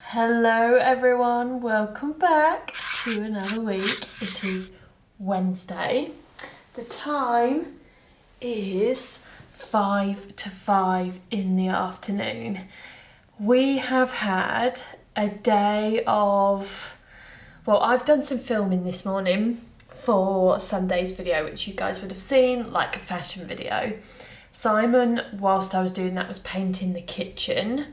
Hello everyone, welcome back to another week. It is Wednesday. The time is 5 to 5 in the afternoon. We have had a day of, well, I've done some filming this morning for Sunday's video, which you guys would have seen, like a fashion video. Simon, whilst I was doing that, was painting the kitchen.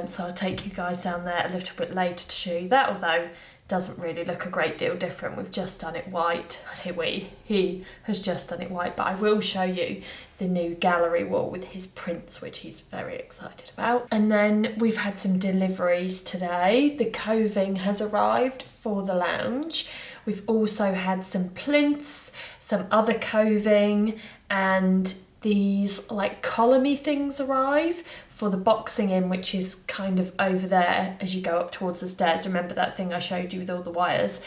So I'll take you guys down there a little bit later to show you that, although it doesn't really look a great deal different. We've just done it white. I say he has just done it white, but I will show you the new gallery wall with his prints, which he's very excited about. And then we've had some deliveries today. The coving has arrived for the lounge. We've also had some plinths, some other coving, and these like column-y things arrive for the boxing in, which is kind of over there as you go up towards the stairs. Remember that thing I showed you with all the wires?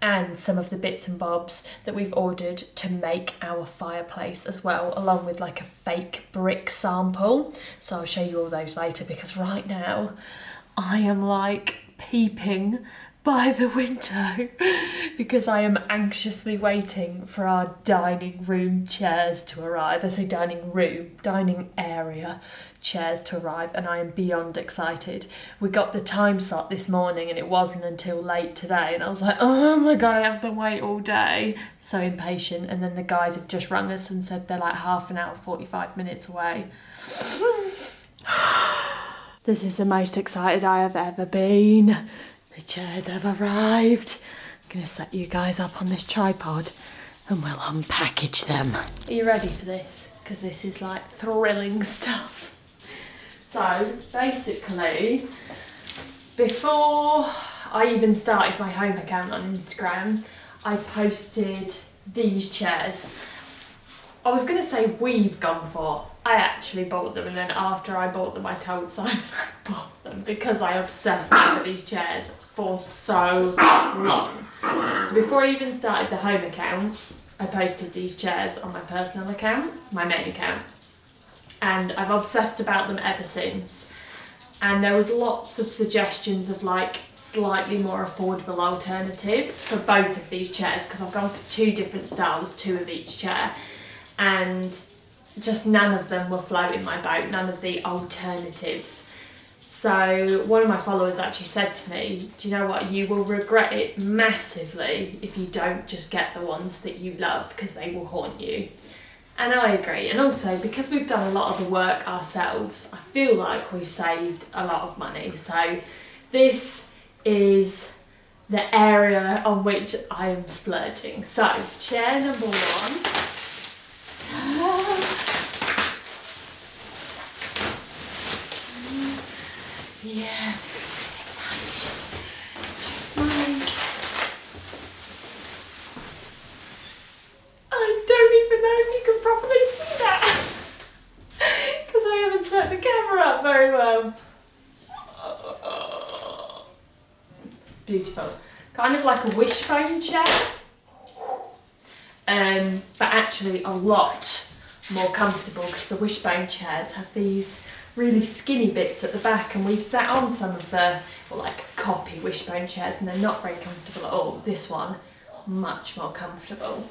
And some of the bits and bobs that we've ordered to make our fireplace as well, along with like a fake brick sample. So I'll show you all those later, because right now I am like peeping by the window because I am anxiously waiting for our dining room chairs to arrive. I say dining area chairs to arrive, and I am beyond excited. We got the time slot this morning and it wasn't until late today, and I was like, oh my god, I have to wait all day. So impatient. And then the guys have just rung us and said they're like half an hour, 45 minutes away. This is the most excited I have ever been. The chairs have arrived. I'm gonna set you guys up on this tripod and we'll unpackage them. Are you ready for this? Because this is like thrilling stuff. So basically, before I even started my home account on Instagram, I posted these chairs. I was gonna say we've gone for. I actually bought them, and then after I bought them I told Simon I bought them because I obsessed over these chairs for so long. So before I even started the home account, I posted these chairs on my personal account, my main account, and I've obsessed about them ever since. And there was lots of suggestions of like slightly more affordable alternatives for both of these chairs, because I've gone for two different styles, two of each chair, and just none of them were floating my boat, none of the alternatives. So one of my followers actually said to me, do you know what, you will regret it massively if you don't just get the ones that you love, because they will haunt you. And I agree. And also, because we've done a lot of the work ourselves, I feel like we've saved a lot of money. So this is the area on which I am splurging. So chair number one. Yeah, I'm excited. It's mine. I don't even know if you can properly see that because I haven't set the camera up very well. It's beautiful. Kind of like a wishbone chair, but actually a lot more comfortable, because the wishbone chairs have these really skinny bits at the back, and we've sat on some of the, well, like copy wishbone chairs, and they're not very comfortable at all. This one, much more comfortable.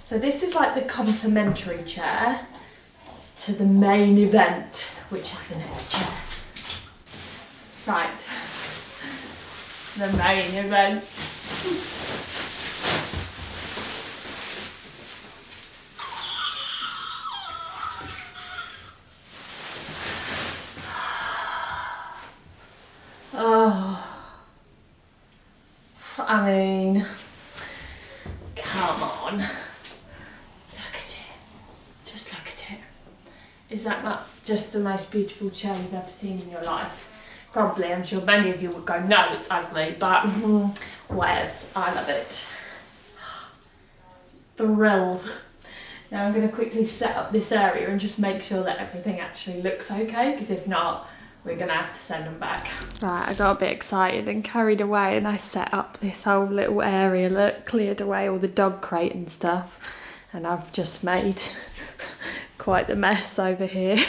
So this is like the complimentary chair to the main event, which is the next chair. Right, the main event. Oh, I mean, come on. Look at it. Just look at it. Is that not just the most beautiful chair you've ever seen in your life? Probably, I'm sure many of you would go, no, it's ugly, but whatevs, I love it. Thrilled. Now I'm going to quickly set up this area and just make sure that everything actually looks okay, because if not, we're gonna have to send them back. Right, I got a bit excited and carried away, and I set up this whole little area, look, cleared away all the dog crate and stuff, and I've just made quite the mess over here.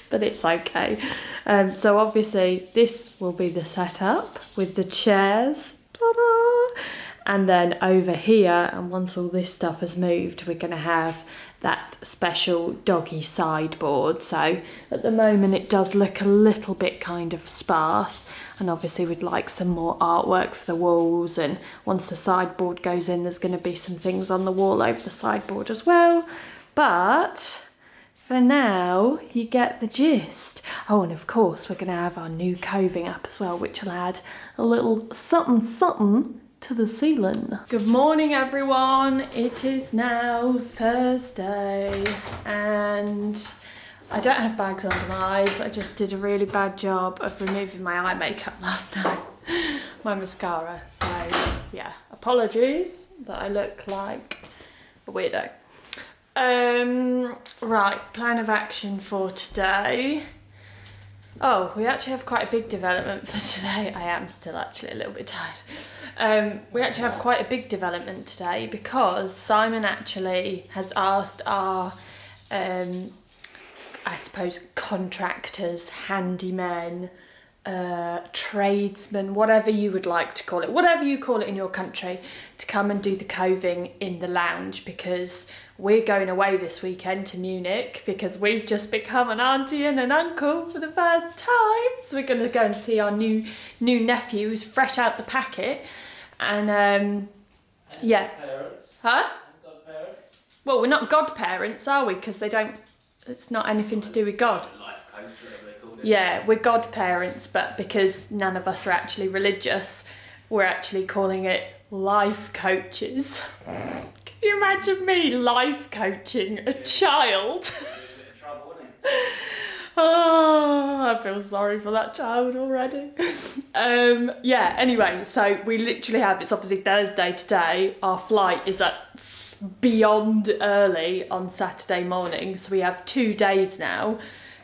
But it's okay. So obviously this will be the setup with the chairs. Ta-da! And then over here, and once all this stuff has moved, we're going to have that special doggy sideboard. So at the moment it does look a little bit kind of sparse, and obviously we'd like some more artwork for the walls, and once the sideboard goes in there's going to be some things on the wall over the sideboard as well. But for now you get the gist. Oh, and of course we're going to have our new coving up as well, which will add a little something to the ceiling. Good morning everyone, it is now Thursday and I don't have bags under my eyes. I just did a really bad job of removing my eye makeup last night, my mascara, so yeah, apologies that I look like a weirdo. Right, plan of action for today. Oh, we actually have quite a big development for today. I am still actually a little bit tired. We actually have quite a big development today because Simon actually has asked our, I suppose, contractors, handymen, tradesmen, whatever you would like to call it, whatever you call it in your country, to come and do the coving in the lounge, because we're going away this weekend to Munich because we've just become an auntie and an uncle for the first time. So we're going to go and see our new nephew who's fresh out the packet. And yeah. Huh? Well, we're not godparents, are we? Because they don't, it's not anything to do with God. Yeah, we're godparents, but because none of us are actually religious, we're actually calling it life coaches. Can you imagine me life coaching a child? Oh, I feel sorry for that child already. Yeah, anyway, so we literally have, it's obviously Thursday today, our flight is at beyond early on Saturday morning, so we have 2 days now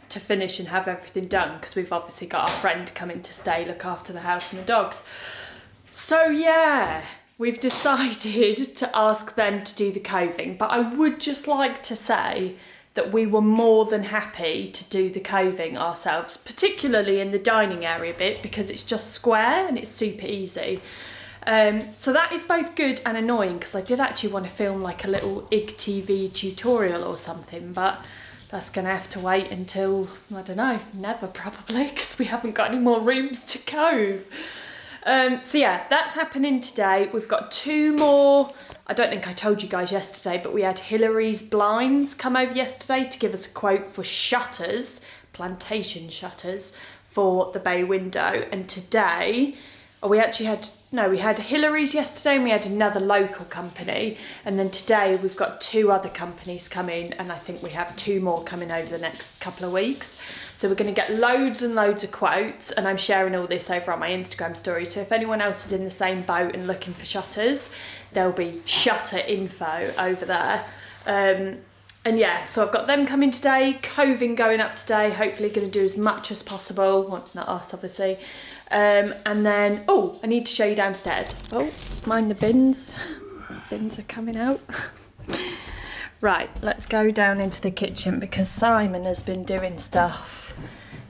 to finish and have everything done, because we've obviously got our friend coming to stay, look after the house and the dogs. So yeah, we've decided to ask them to do the coving, but I would just like to say that we were more than happy to do the coving ourselves, particularly in the dining area bit, because it's just square and it's super easy. So that is both good and annoying, because I did actually want to film like a little IGTV tutorial or something, but that's going to have to wait until, I don't know, never probably, because we haven't got any more rooms to cove. So yeah, that's happening today. We've got 2 more, I don't think I told you guys yesterday, but we had Hillary's Blinds come over yesterday to give us a quote for shutters, plantation shutters, for the bay window. And today, we actually had, no, we had Hillary's yesterday and we had another local company. And then today we've got 2 other companies coming, and I think we have 2 more coming over the next couple of weeks. So we're going to get loads and loads of quotes, and I'm sharing all this over on my Instagram story. So if anyone else is in the same boat and looking for shutters, there'll be shutter info over there. And yeah, so I've got them coming today, coving going up today, hopefully going to do as much as possible. Well, not us, obviously. And then, oh, I need to show you downstairs. Oh, mind the bins. Bins are coming out. Right, let's go down into the kitchen because Simon has been doing stuff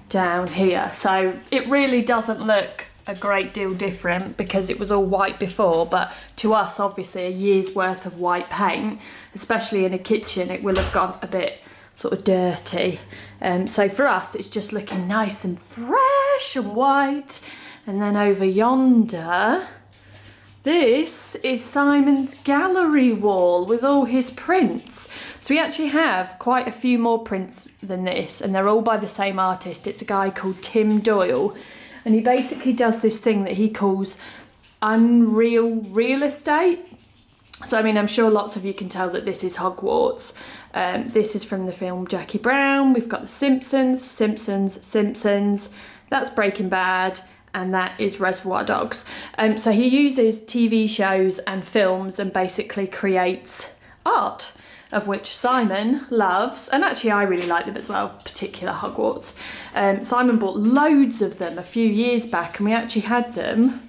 down here. So it really doesn't look a great deal different because it was all white before, but to us, obviously, a year's worth of white paint, especially in a kitchen, it will have gone a bit sort of dirty. So for us, it's just looking nice and fresh and white. And then over yonder, this is Simon's gallery wall with all his prints. So we actually have quite a few more prints than this, and they're all by the same artist. It's a guy called Tim Doyle, and he basically does this thing that he calls unreal real estate. So I mean, I'm sure lots of you can tell that this is Hogwarts. This is from the film Jackie Brown. We've got the Simpsons, Simpsons. That's Breaking Bad. And that is Reservoir Dogs. So he uses TV shows and films and basically creates art, of which Simon loves, and actually I really like them as well, particular Hogwarts. Simon bought loads of them a few years back, and we actually had them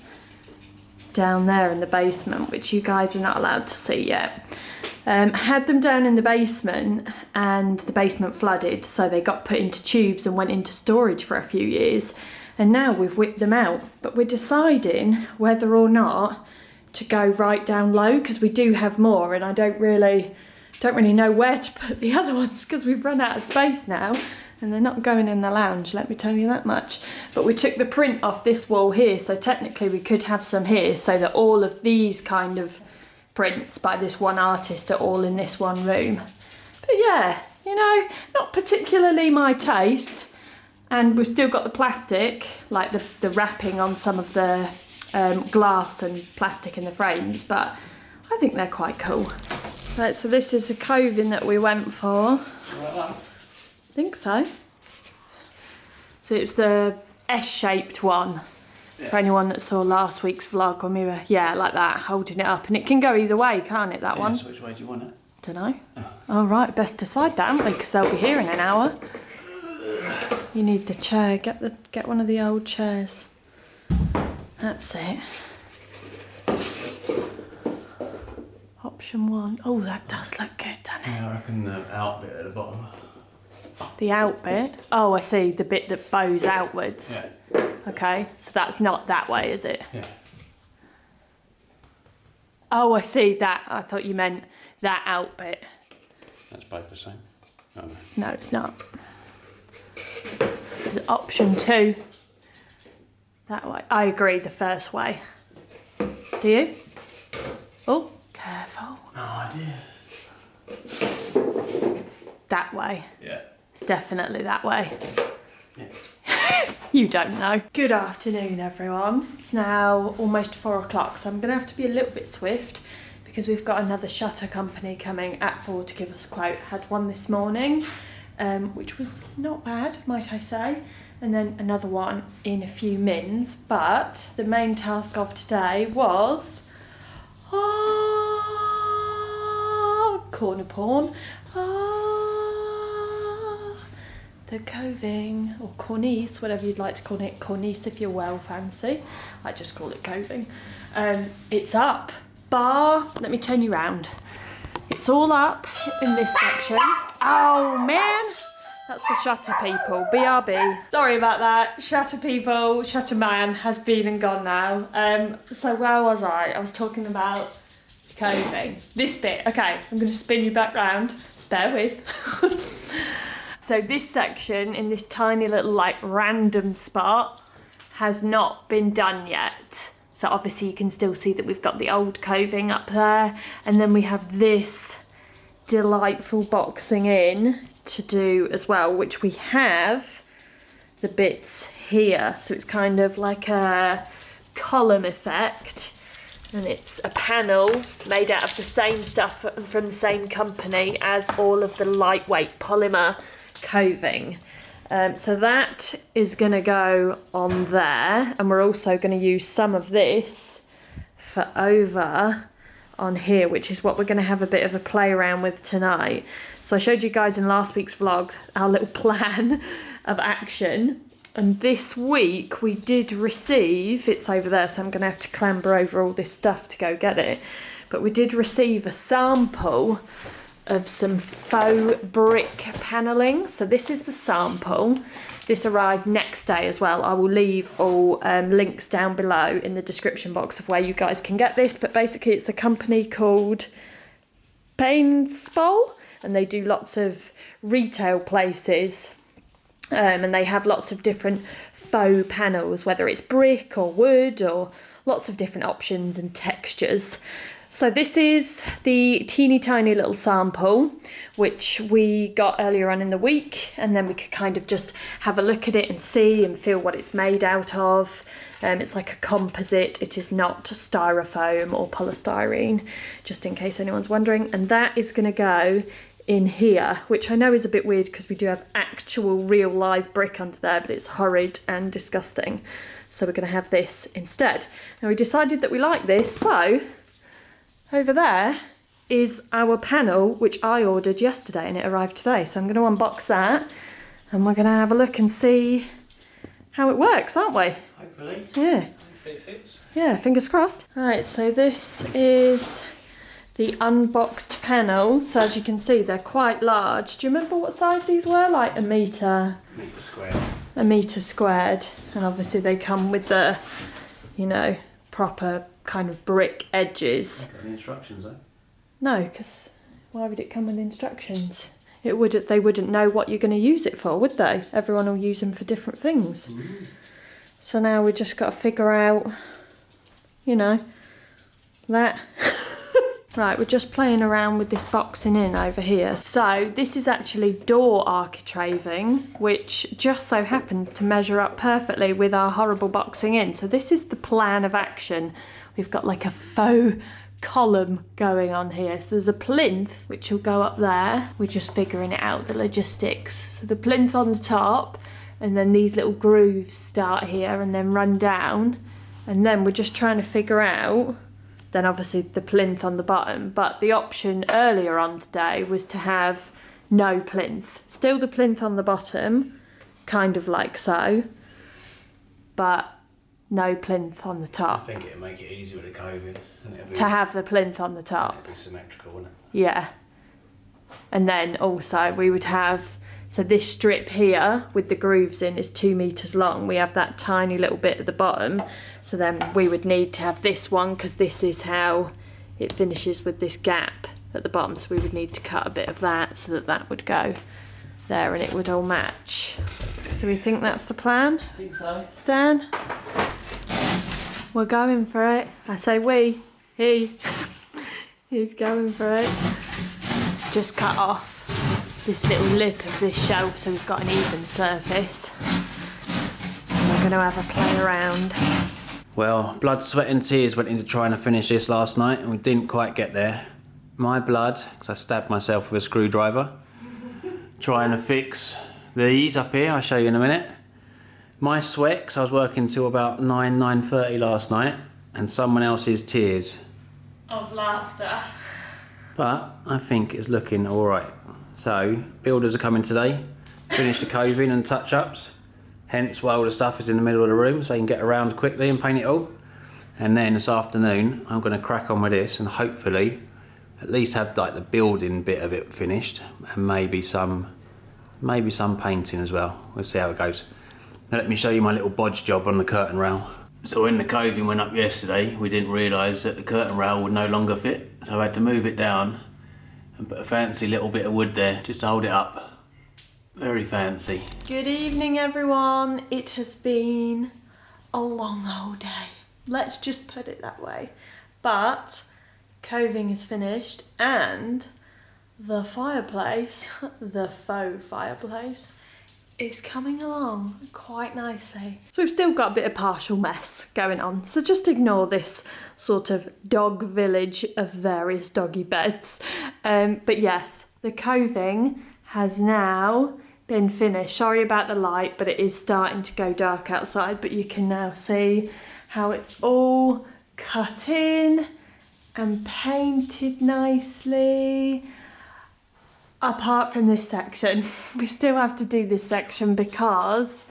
down there in the basement, which you guys are not allowed to see yet. Had them down in the basement and the basement flooded, so they got put into tubes and went into storage for a few years, and now we've whipped them out. But we're deciding whether or not to go right down low, because we do have more, and I don't really know where to put the other ones because we've run out of space now, and they're not going in the lounge, let me tell you that much. But we took the print off this wall here, so technically we could have some here, so that all of these kind of prints by this one artist are all in this one room. But yeah, you know, not particularly my taste, and we've still got the plastic, like the wrapping on some of the glass and plastic in the frames, but I think they're quite cool. Right, so this is the coving that we went for. I think so. So it's the S-shaped one. Yeah. For anyone that saw last week's vlog when we were, yeah, like that, holding it up. And it can go either way, can't it, that one? So which way do you want it? Dunno. Oh, right, best decide that, haven't we? Because they'll be here in an hour. You need the chair. Get one of the old chairs. That's it. Option 1. Oh, that does look good, doesn't it? Yeah, I reckon the out bit at the bottom. The out bit? Oh, I see. The bit that bows outwards. Yeah. Okay, so that's not that way, is it? Yeah. Oh, I see that. I thought you meant that out bit. That's both the same. Oh, no. No, it's not. This is option 2. That way. I agree, the first way. Do you? Oh, careful. No idea. That way. Yeah. It's definitely that way. Yeah. You don't know. Good afternoon, everyone. It's now almost 4 o'clock, so I'm going to have to be a little bit swift because we've got another shutter company coming at 4 to give us a quote. Had one this morning, which was not bad, might I say, and then another one in a few mins. But the main task of today was corner porn. The coving, or cornice, whatever you'd like to call it. Cornice if you're well fancy. I just call it coving. It's up. Bar, let me turn you round. It's all up in this section. Oh man, that's the shutter people, BRB. Sorry about that, shutter people, shutter man has been and gone now. So where was I? I was talking about coving. This bit, okay, I'm gonna spin you back round, bear with. So this section in this tiny little like random spot has not been done yet. So obviously you can still see that we've got the old coving up there, and then we have this delightful boxing in to do as well, which we have the bits here. So it's kind of like a column effect, and it's a panel made out of the same stuff from the same company as all of the lightweight polymer coving. So that is going to go on there, and we're also going to use some of this for over on here, which is what we're going to have a bit of a play around with tonight. So I showed you guys in last week's vlog our little plan of action, and this week we did receive, it's over there so I'm going to have to clamber over all this stuff to go get it, but we did receive a sample of some faux brick panelling. So this is the sample. This arrived next day as well. I will leave all links down below in the description box of where you guys can get this, but basically it's a company called Valspar, and they do lots of retail places, and they have lots of different faux panels, whether it's brick or wood or lots of different options and textures. So this is the teeny tiny little sample, which we got earlier on in the week, and then we could kind of just have a look at it and see and feel what it's made out of. It's like a composite. It is not styrofoam or polystyrene, just in case anyone's wondering. And that is going to go in here, which I know is a bit weird because we do have actual real live brick under there, but it's horrid and disgusting. So we're going to have this instead. Now we decided that we like this, so over there is our panel, which I ordered yesterday and it arrived today. So I'm going to unbox that and we're going to have a look and see how it works, aren't we? Hopefully. Yeah. Hopefully it fits. Yeah, fingers crossed. Right, so this is the unboxed panels. So as you can see, they're quite large. Do you remember what size these were? Like a metre squared. A metre squared. And obviously they come with the, you know, proper kind of brick edges. Got any instructions though? No, because why would it come with instructions? They wouldn't know what you're going to use it for, would they? Everyone will use them for different things. So now we just got to figure out, you know, that. Right, we're just playing around with this boxing in over here. So this is actually door architraving, which just so happens to measure up perfectly with our horrible boxing in. So this is the plan of action. We've got like a faux column going on here. So there's a plinth which will go up there. We're just figuring it out, the logistics. So the plinth on the top, and then these little grooves start here and then run down. And then we're just trying to figure out, then obviously the plinth on the bottom. But the option earlier on today was to have no plinth. Still the plinth on the bottom, kind of like so, but no plinth on the top. I think it'd make it easier with the coving. To have the plinth on the top. It'd be symmetrical, wouldn't it? Yeah. And then also we would have, so this strip here with the grooves in is 2 meters long. We have that tiny little bit at the bottom. So then we would need to have this one, because this is how it finishes with this gap at the bottom. So we would need to cut a bit of that so that that would go there and it would all match. Do we think that's the plan? I think so. Stan? We're going for it. I say we. He's going for it. Just cut off this little lip of this shelf so we've got an even surface. And we're going to have a play around. Well, blood, sweat and tears went into trying to finish this last night and we didn't quite get there. My blood, because I stabbed myself with a screwdriver. Trying to fix these up here, I'll show you in a minute. My sweat, because I was working till about 9:30 last night, and someone else's tears. Of laughter. But I think it's looking all right. So, builders are coming today, finish the coving and touch-ups. Hence why all the stuff is in the middle of the room, so you can get around quickly and paint it all. And then this afternoon, I'm going to crack on with this and hopefully at least have like the building bit of it finished, and maybe some painting as well. We'll see how it goes. Now let me show you my little bodge job on the curtain rail. So when the coving went up yesterday, we didn't realise that the curtain rail would no longer fit, so I had to move it down and put a fancy little bit of wood there just to hold it up. Very fancy. Good evening, everyone. It has been a long old day. Let's just put it that way. But coving is finished and the fireplace, the faux fireplace, is coming along quite nicely. So we've still got a bit of partial mess going on, so just ignore this sort of dog village of various doggy beds. But yes, the coving has now been finished. Sorry about the light, but it is starting to go dark outside, but you can now see how it's all cut in and painted nicely. Apart from this section, we still have to do this section because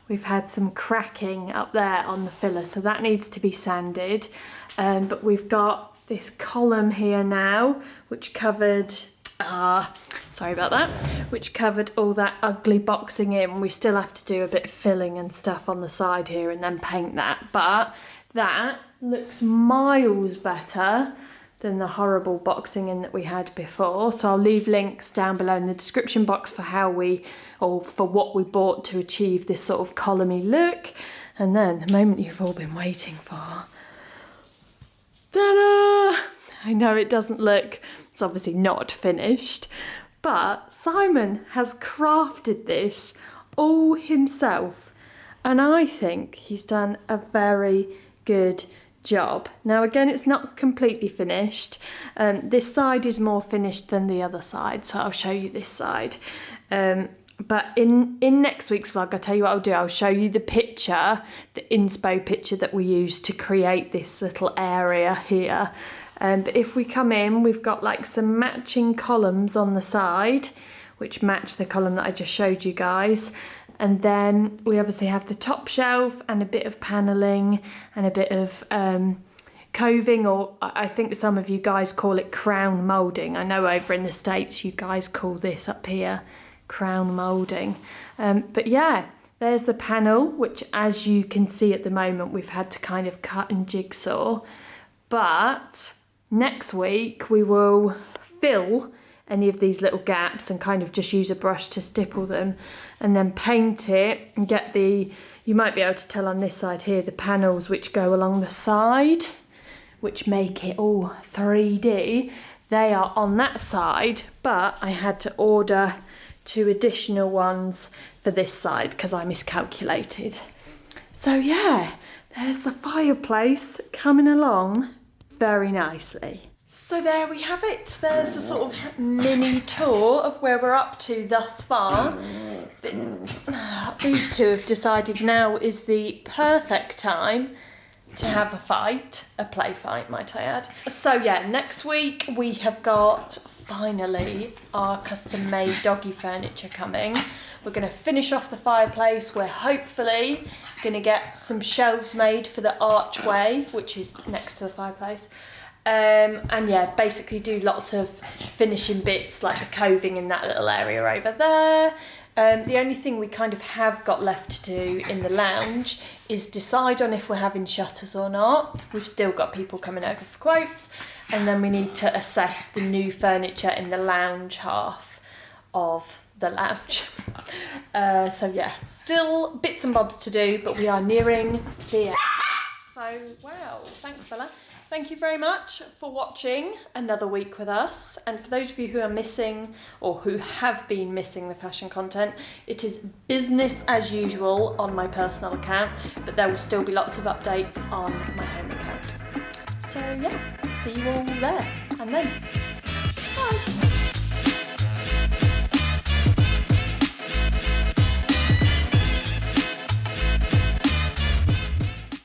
we've had some cracking up there on the filler, so that needs to be sanded. But we've got this column here now, which covered, sorry about that, which covered all that ugly boxing in. We still have to do a bit of filling and stuff on the side here and then paint that, but that looks miles better than the horrible boxing in that we had before. So I'll leave links down below in the description box for how for what we bought to achieve this sort of columny look. And then the moment you've all been waiting for. Ta-da! I know it doesn't look, it's obviously not finished, but Simon has crafted this all himself. And I think he's done a very good job. Now again, it's not completely finished. This side is more finished than the other side, so I'll show you this side. But in next week's vlog, I'll tell you what I'll do. I'll show you the picture, the inspo picture that we used to create this little area here. But if we come in, we've got like some matching columns on the side, which match the column that I just showed you guys. And then we obviously have the top shelf and a bit of panelling and a bit of coving, or I think some of you guys call it crown moulding. I know over in the States you guys call this up here crown moulding. But yeah, there's the panel, which as you can see at the moment we've had to kind of cut and jigsaw. But next week we will fill any of these little gaps and kind of just use a brush to stipple them and then paint it and get the, you might be able to tell on this side here, the panels which go along the side, which make it all 3D. They are on that side, but I had to order 2 additional ones for this side because I miscalculated. So yeah, there's the fireplace coming along very nicely. So there we have it. There's a sort of mini tour of where we're up to thus far. These two have decided now is the perfect time to have a fight, a play fight might I add. So yeah, next week we have got finally our custom made doggy furniture coming. We're going to finish off the fireplace. We're hopefully going to get some shelves made for the archway, which is next to the fireplace. And yeah, basically do lots of finishing bits like the coving in that little area over there. The only thing we kind of have got left to do in the lounge is decide on if we're having shutters or not. We've still got people coming over for quotes, and then we need to assess the new furniture in the lounge half of the lounge. So yeah, still bits and bobs to do, but we are nearing the end. So wow, thanks Bella. Thank you very much for watching another week with us. And for those of you who are missing or who have been missing the fashion content, it is business as usual on my personal account, but there will still be lots of updates on my home account. So yeah, see you all there and then. Bye.